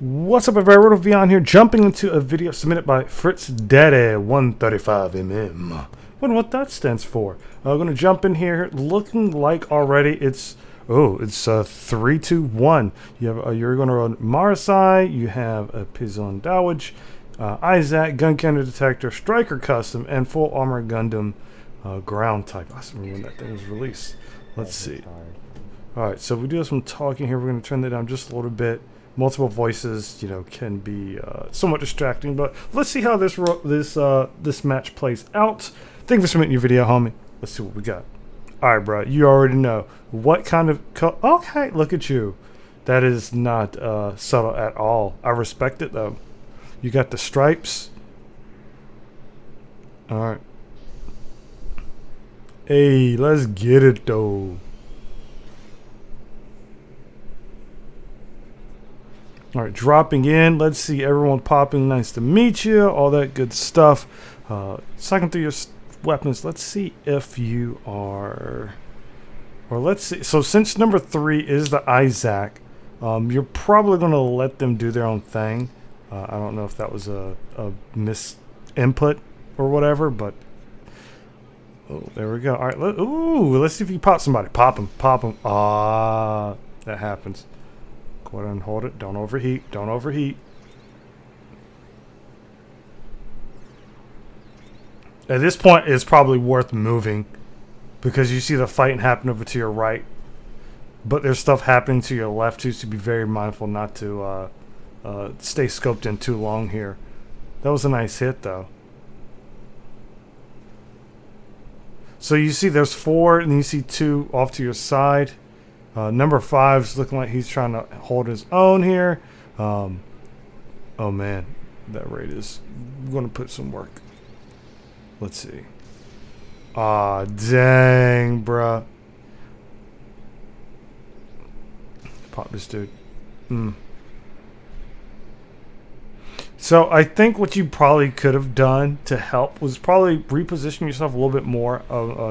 What's up, everybody? RedWolfVion here, jumping into a video submitted by Fritzdaddy-135mm. Wonder what that stands for. I'm going to jump in here, looking like already it's 3, 2, 1. You're going to run Marasai, you have a Pizon Dowage, Isaac, Gun Cannon Detector, Striker Custom, and Full Armor Gundam Ground Type. I remember when that thing was released. Let's see. Alright, so we do some talking here. We're going to turn that down just a little bit. Multiple voices, can be somewhat distracting, but let's see how this match plays out. Thank you for submitting your video, homie. Let's see what we got. All right, bro. You already know what kind of. Okay, look at you. That is not subtle at all. I respect it though. You got the stripes. All right. Hey, let's get it though. All right, dropping in. Let's see everyone popping. Nice to meet you. All that good stuff. Cycling through your weapons. Let's see if you are. Or let's see. So since number 3 is the Isaac, you're probably going to let them do their own thing. I don't know if that was a misinput or whatever, but there we go. All right. Let's see if you pop somebody. Pop them. Pop them. That happens. Go ahead and hold it. Don't overheat. Don't overheat. At this point, it's probably worth moving because you see the fighting happen over to your right, but there's stuff happening to your left too, so be very mindful not to stay scoped in too long here. That was a nice hit, though. So you see there's 4, and you see 2 off to your side. Number 5's looking like he's trying to hold his own here. Oh man, that raid is going to put some work. Let's see. Dang, bruh. Pop this dude. So I think what you probably could have done to help was probably reposition yourself a little bit more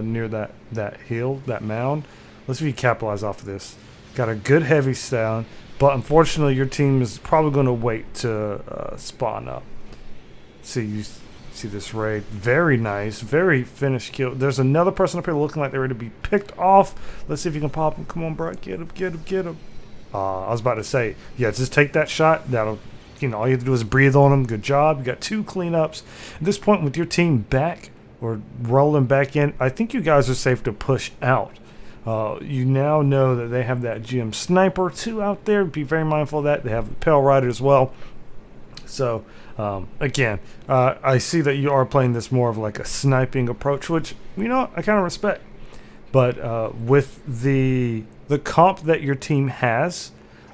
near that hill, that mound. Let's see if you capitalize off of this. Got a good heavy sound, but unfortunately your team is probably going to wait to spawn up. See, you see this raid. Very nice. Very finished kill. There's another person up here looking like they're ready to be picked off. Let's see if you can pop him. Come on, bro. Get him, get him, get him. I was about to say, yeah, just take that shot. That'll, all you have to do is breathe on him. Good job. You got 2 cleanups. At this point, with your team back or rolling back in, I think you guys are safe to push out. You now know that they have that GM Sniper 2 out there. Be very mindful of that. They have the Pale Rider as well. So, again, I see that you are playing this more of like a sniping approach, which, I kind of respect. But with the comp that your team has,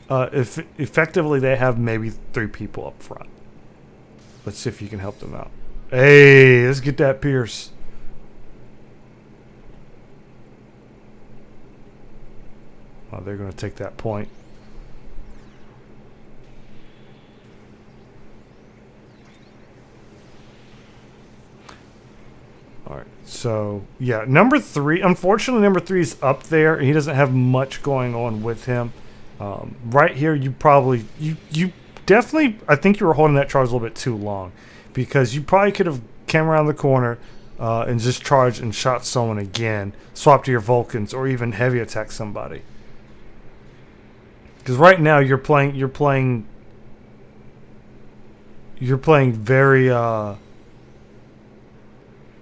effectively they have maybe 3 people up front. Let's see if you can help them out. Hey, let's get that Pierce. Oh, they're going to take that point. All right. So, yeah, number 3. Unfortunately, number 3 is up there, and he doesn't have much going on with him. Right here, you definitely, I think you were holding that charge a little bit too long, because you probably could have came around the corner and just charged and shot someone again, swapped to your Vulcans, or even heavy attack somebody. Because right now you're playing very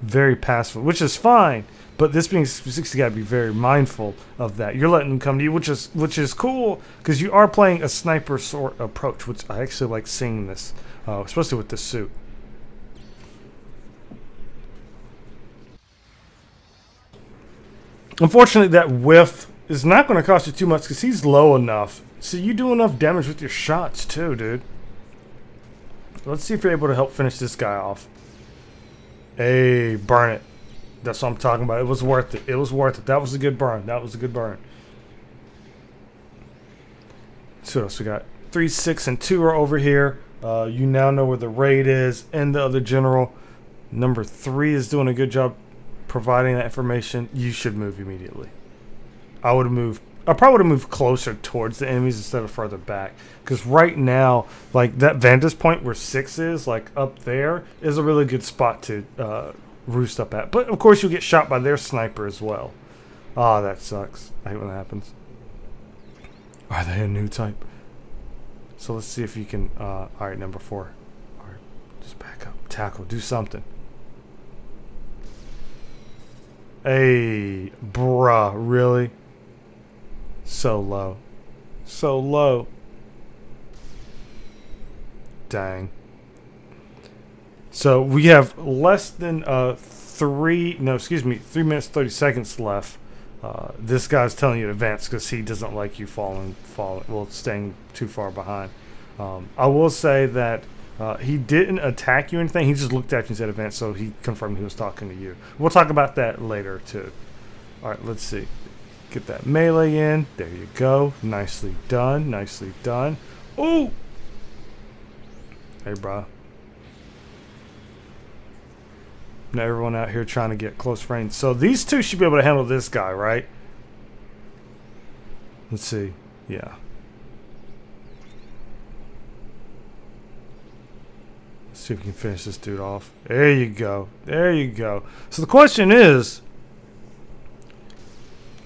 very passive, which is fine. But this being 60, you got to be very mindful of that. You're letting them come to you, which is cool because you are playing a sniper sort approach, which I actually like seeing this, especially with this suit. Unfortunately, that whiff is not going to cost you too much because he's low enough. So you do enough damage with your shots too, dude. Let's see if you're able to help finish this guy off. Hey, burn it. That's what I'm talking about. It was worth it. It was worth it. That was a good burn. That was a good burn. So what else we got? 3, 6, and 2 are over here. You now know where the raid is and the other general. Number 3 is doing a good job providing that information. You should move immediately. I would have moved I probably would have moved closer towards the enemies instead of further back. Because right now, like that vantage point where 6 is, like up there, is a really good spot to roost up at. But of course, you'll get shot by their sniper as well. Ah, that sucks. I hate when that happens. Are they a new type? So let's see if you can. All right, number 4. All right, just back up, tackle, do something. Hey, bruh, really? So low. So low. Dang. So we have less than 3 minutes 30 seconds left. This guy's telling you to advance because he doesn't like you staying too far behind. I will say that he didn't attack you or anything. He just looked at you and said advance, so he confirmed he was talking to you. We'll talk about that later too. All right, let's see. Get that melee in. There you go. Nicely done. Nicely done. Oh! Hey, bro. Now everyone out here trying to get close range. So these two should be able to handle this guy, right? Let's see. Yeah. Let's see if we can finish this dude off. There you go. There you go. So the question is...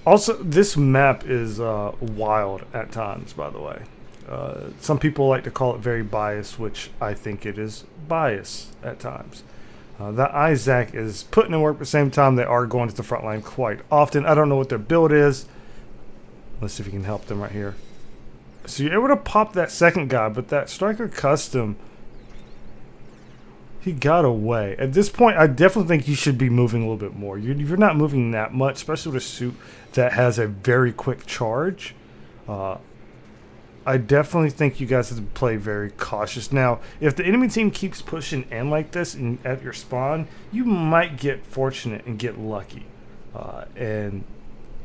Also, this map is wild at times, by the way. Some people like to call it very biased, which I think it is biased at times. That Isaac is putting in work at the same time they are going to the front line quite often. I don't know what their build is. Let's see if we can help them right here. So you're able to pop that second guy, but that Striker Custom, he got away. At this point, I definitely think you should be moving a little bit more. You're not moving that much, especially with a suit that has a very quick charge. I definitely think you guys have to play very cautious. Now, if the enemy team keeps pushing in like this at your spawn, you might get fortunate and get lucky and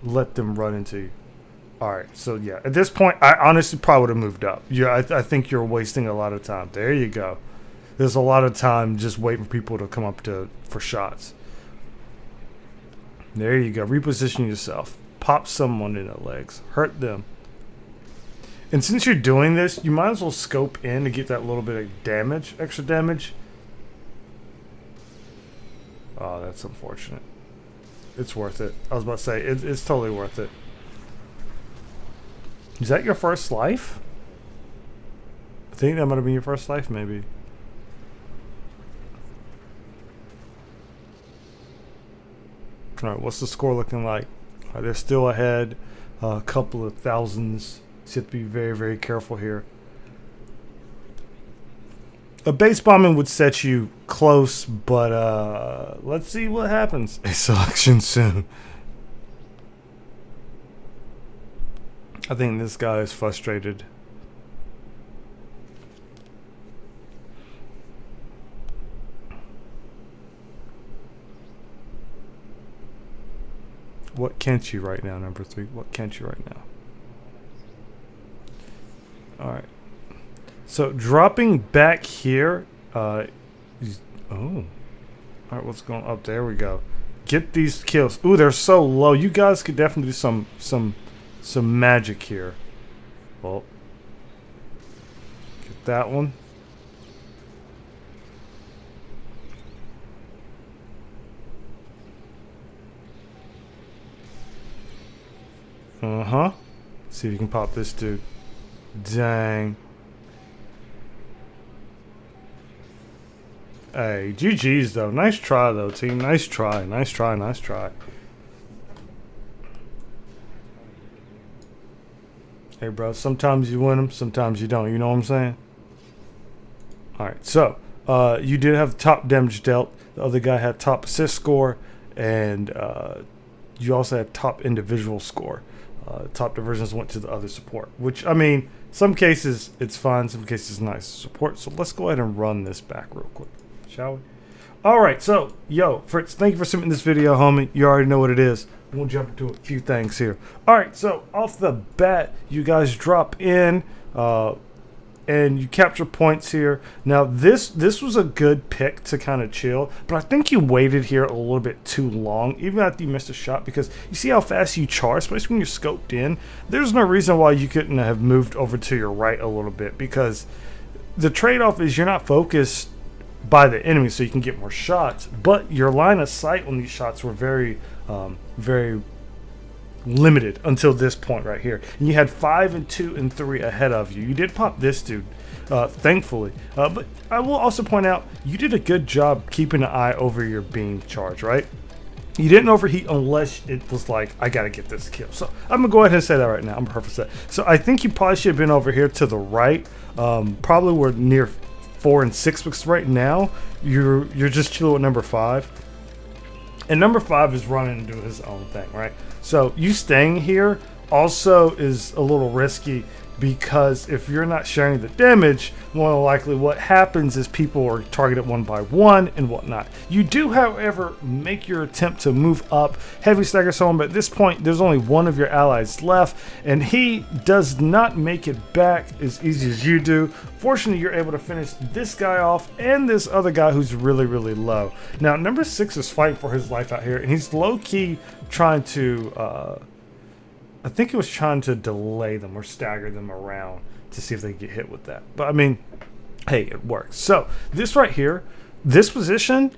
let them run into you. Alright, so yeah, at this point, I honestly probably would have moved up. Yeah, I think you're wasting a lot of time. There you go. There's a lot of time just waiting for people to come up for shots. There you go. Reposition yourself. Pop someone in the legs. Hurt them. And since you're doing this, you might as well scope in to get that little bit of damage, extra damage. Oh, that's unfortunate. It's worth it. I was about to say, it's totally worth it. Is that your first life? I think that might have been your first life, maybe. Alright, what's the score looking like? They're still ahead. A couple of thousands. So you have to be very, very careful here. A base bombing would set you close, but let's see what happens. A selection soon. I think this guy is frustrated. What can't you right now, number 3? What can't you right now? Alright. So dropping back here. Oh. Alright, what's going up? There we go. Get these kills. Ooh, they're so low. You guys could definitely do some magic here. Well. Get that one. Uh-huh. See if you can pop this dude. Dang. Hey, GG's though. Nice try though, team. Nice try. Nice try. Nice try. Hey, bro. Sometimes you win them. Sometimes you don't. You know what I'm saying? Alright, so. You did have top damage dealt. The other guy had top assist score. And you also had top individual score. Top diversions went to the other support, which, I mean, some cases it's fine, some cases it's nice support. So let's go ahead and run this back real quick, shall we? All right, so, yo, Fritz, thank you for submitting this video, homie. You already know what it is. We'll jump into a few things here. All right, so off the bat, you guys drop in. and you capture points here. Now this was a good pick to kind of chill, but I think you waited here a little bit too long, even after you missed a shot, because you see how fast you charge, especially when you're scoped in. There's no reason why you couldn't have moved over to your right a little bit, because the trade-off is you're not focused by the enemy, so you can get more shots, but your line of sight on these shots were very very limited until this point right here. And you had 5 and 2 and 3 ahead of you. You did pop this dude, thankfully, but I will also point out you did a good job keeping an eye over your beam charge, right? You didn't overheat unless it was like, I gotta get this kill. So I'm gonna go ahead and say that right now. I'm perfect set. So I think you probably should have been over here to the right. Probably we're near 4 and 6, because right now you're just chilling with number 5. And number 5 is running and doing his own thing, right? So you staying here also is a little risky, because if you're not sharing the damage, more than likely what happens is people are targeted one by one and whatnot. You do, however, make your attempt to move up, heavy stagger someone, but at this point there's only one of your allies left, and he does not make it back as easy as you do. Fortunately, you're able to finish this guy off and this other guy who's really, really low. Now, number 6 is fighting for his life out here, and he's low-key trying to I think he was trying to delay them or stagger them around to see if they get hit with that. But I mean, hey, it works. So this right here, this position,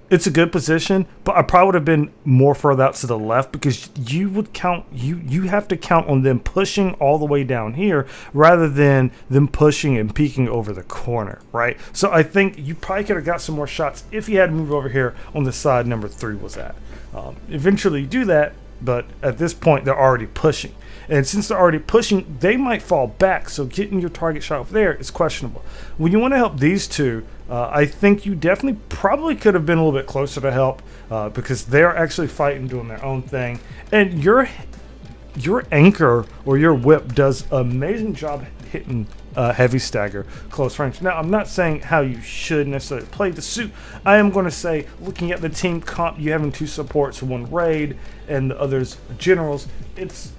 it's a good position, but I probably would have been more further out to the left, because you would count, you have to count on them pushing all the way down here rather than them pushing and peeking over the corner, right? So I think you probably could have got some more shots if you had moved over here on the side number 3 was at. Eventually you do that, but at this point they're already pushing, and since they're already pushing, they might fall back, so getting your target shot over there is questionable. When you want to help these two, I think you definitely probably could have been a little bit closer to help, because they're actually fighting, doing their own thing, and your anchor or your whip does an amazing job hitting heavy stagger close range. Now, I'm not saying how you should necessarily play the suit. I am going to say, looking at the team comp, you having 2 supports, 1 raid, and the others generals, it's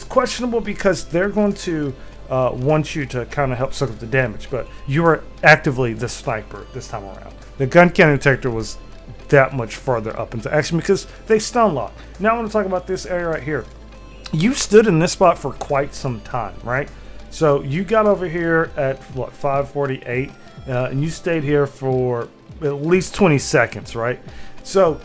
questionable, because they're going to want you to kind of help suck up the damage, but you are actively the sniper this time around. The gun cannon detector was that much further up into action because they stun lock. Now I want to talk about this area right here. You stood in this spot for quite some time, right? So you got over here at what, 5:48, and you stayed here for at least 20 seconds, right? So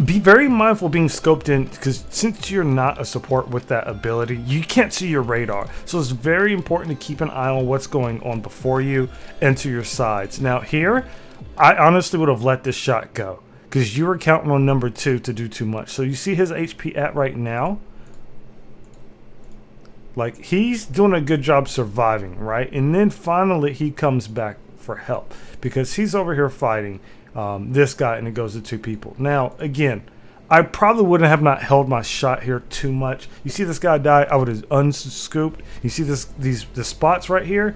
be very mindful of being scoped in, because since you're not a support with that ability, you can't see your radar. So it's very important to keep an eye on what's going on before you and to your sides. Now here, I honestly would have let this shot go, because you were counting on number 2 to do too much. So you see his HP at right now. Like, he's doing a good job surviving, right? And then finally he comes back for help, because he's over here fighting this guy, and it goes to 2 people. Now, again, I probably wouldn't have not held my shot here too much. You see this guy die, I would have unscooped. You see the spots right here,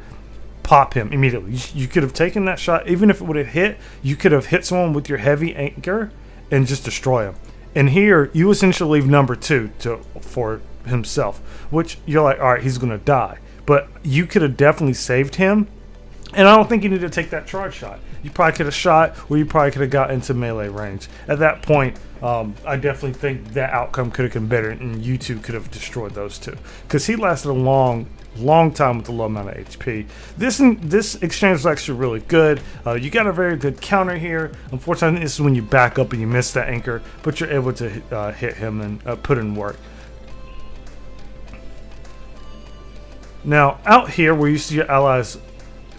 pop him immediately. You could have taken that shot, even if it would have hit, you could have hit someone with your heavy anchor and just destroy him. And here, you essentially leave number 2 for himself, which you're like, all right, he's gonna die, but you could have definitely saved him, and I don't think you need to take that charge shot. You probably could have shot, or you probably could have got into melee range. At that point, I definitely think that outcome could have been better, and you 2 could have destroyed those 2, because he lasted a long time with a low amount of HP. This exchange was actually really good. You got a very good counter here. Unfortunately, this is when you back up and you miss that anchor, but you're able to hit him and put in work. Now, out here where you see your allies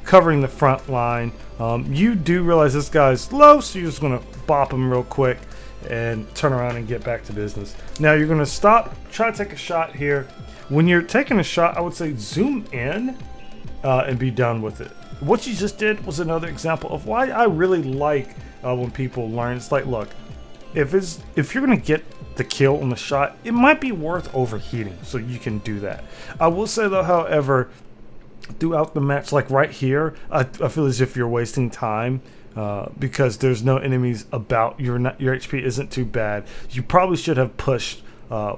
covering the front line, you do realize this guy's low, so you're just going to bop him real quick and turn around and get back to business. Now, you're going to stop, try to take a shot here. When you're taking a shot, I would say zoom in and be done with it. What you just did was another example of why I really like when people learn. It's like, look, if you're going to get the kill on the shot, it might be worth overheating, so you can do that. I will say though, however, throughout the match, like right here, I feel as if you're wasting time because there's no enemies about. Your HP isn't too bad. You probably should have pushed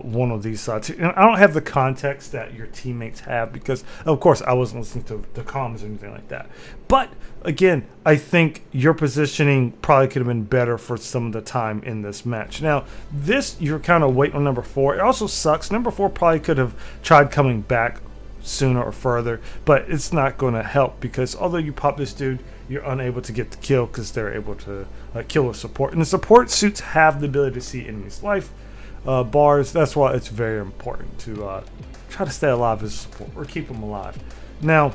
one of these sides. And I don't have the context that your teammates have because, of course, I wasn't listening to the comms or anything like that. But again, I think your positioning probably could have been better for some of the time in this match. Now, this, you're kind of waiting on number 4. It also sucks. Number 4 probably could have tried coming back sooner or further, but it's not going to help because although you pop this dude, you're unable to get the kill because they're able to kill a support. And the support suits have the ability to see enemies' life bars. That's why it's very important to try to stay alive as a support or keep them alive. Now,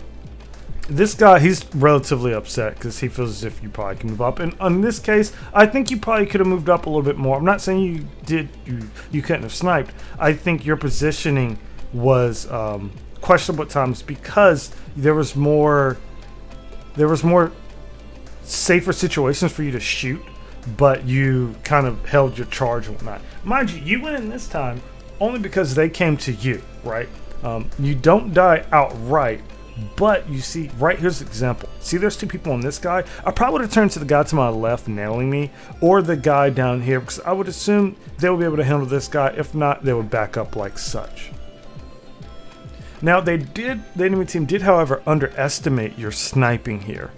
this guy, he's relatively upset because he feels as if you probably can move up. And in this case, I think you probably could have moved up a little bit more. I'm not saying you couldn't have sniped. I think your positioning was questionable at times because there was more safer situations for you to shoot, but you kind of held your charge and whatnot. Mind you, you went in this time only because they came to you, right? You don't die outright, but you see, right here's an example. See, there's 2 people on this guy. I probably would have turned to the guy to my left nailing me, or the guy down here, because I would assume they would be able to handle this guy. If not, they would back up like such. Now, the enemy team did, however, underestimate your sniping here.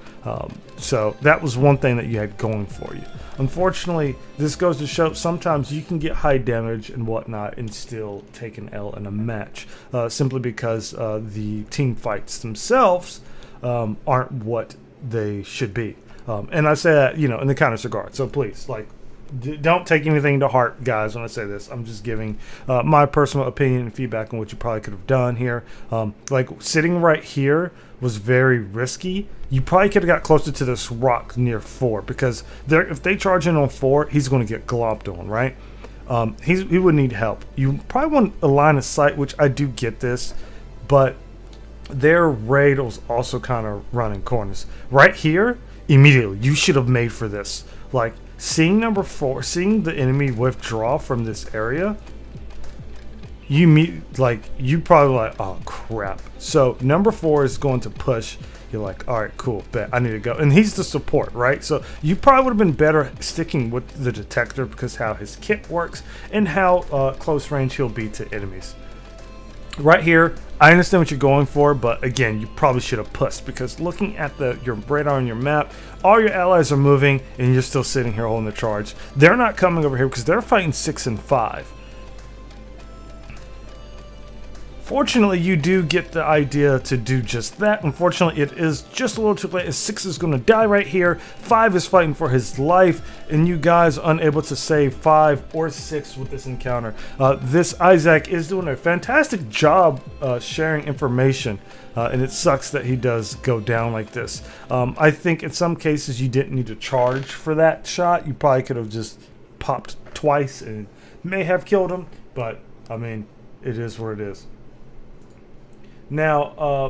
So that was one thing that you had going for you. Unfortunately, this goes to show sometimes you can get high damage and whatnot and still take an L in a match, simply because the team fights themselves aren't what they should be. And I say that, in the kindest regard. So please, don't take anything to heart, guys, when I say this. I'm just giving my personal opinion and feedback on what you probably could have done here. Sitting right here was very risky. You probably could have got closer to this rock near 4 because if they charge in on 4, he's going to get globbed on, right? He would need help. You probably want a line of sight, which I do get this, but their raid was also kind of running corners. Right here, immediately, you should have made for this. Seeing number 4, seeing the enemy withdraw from this area, you probably oh crap. So number 4 is going to push. You're like, all right, cool, bet I need to go. And he's the support, right? So you probably would have been better sticking with the detector because how his kit works and how close range he'll be to enemies. Right here, I understand what you're going for, but again, you probably should have pushed because looking at your radar on your map, all your allies are moving and you're still sitting here holding the charge. They're not coming over here because they're fighting 6 and 5. Fortunately, you do get the idea to do just that. Unfortunately, it is just a little too late as 6 is going to die right here. 5 is fighting for his life, and you guys unable to save 5 or 6 with this encounter. This Isaac is doing a fantastic job sharing information, and it sucks that he does go down like this. I think in some cases you didn't need to charge for that shot. You probably could have just popped twice and may have killed him, but I mean, it is what it is. Now,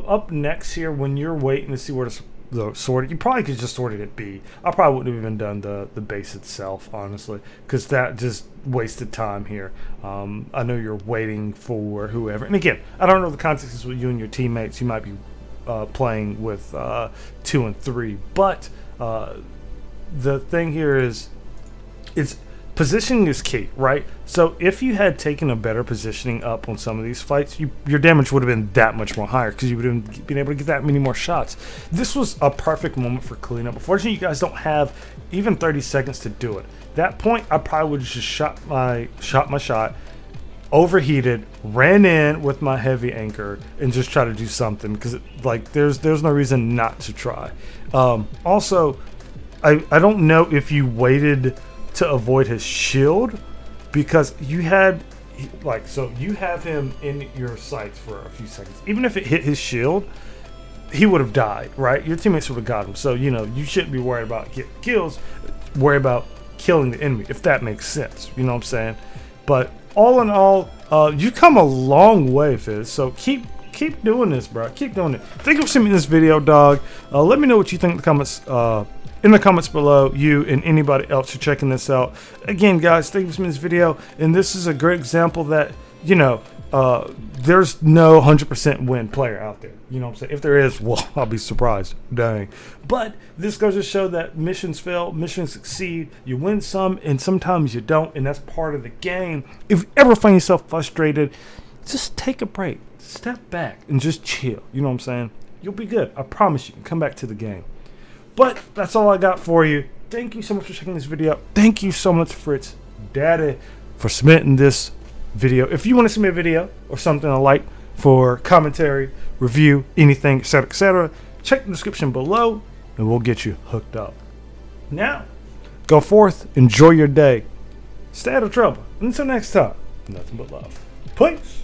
up next here, when you're waiting to see where the sword, you probably could just sorted it B. I probably wouldn't have even done the base itself, honestly, because that just wasted time here. I know you're waiting for whoever. And again, I don't know the context is with you and your teammates. You might be playing with 2 and 3. But the thing here is, positioning is key, right? So if you had taken a better positioning up on some of these fights, your damage would have been that much more higher because you would have been able to get that many more shots. This was a perfect moment for cleanup. Unfortunately, you guys don't have even 30 seconds to do it. That point, I probably would have just shot my shot, overheated, ran in with my heavy anchor, and just try to do something because there's no reason not to try. Also, I don't know if you waited to avoid his shield because you had you have him in your sights for a few seconds. Even if it hit his shield, he would have died, right? Your teammates would have got him. So you shouldn't be worried about getting kills, worry about killing the enemy, if that makes sense. You know what I'm saying? But all in all, you've come a long way, Fizz. So keep doing this, bro. Keep doing it. Thank you for sending me this video, dog. Let me know what you think in the comments below, you and anybody else who's checking this out. Again, guys, thank you for this video, and this is a great example that there's no 100% win player out there. You know what I'm saying? If there is, well, I'll be surprised. Dang. But this goes to show that missions fail, missions succeed. You win some, and sometimes you don't, and that's part of the game. If you ever find yourself frustrated, just take a break. Step back and just chill. You know what I'm saying? You'll be good. I promise you. Come back to the game. But that's all I got for you. Thank you so much for checking this video out. Thank you so much, Fritzdaddy, for submitting this video. If you want to submit a video or something I like for commentary, review, anything, etc., check the description below and we'll get you hooked up. Now, go forth, enjoy your day, stay out of trouble. Until next time, nothing but love. Peace.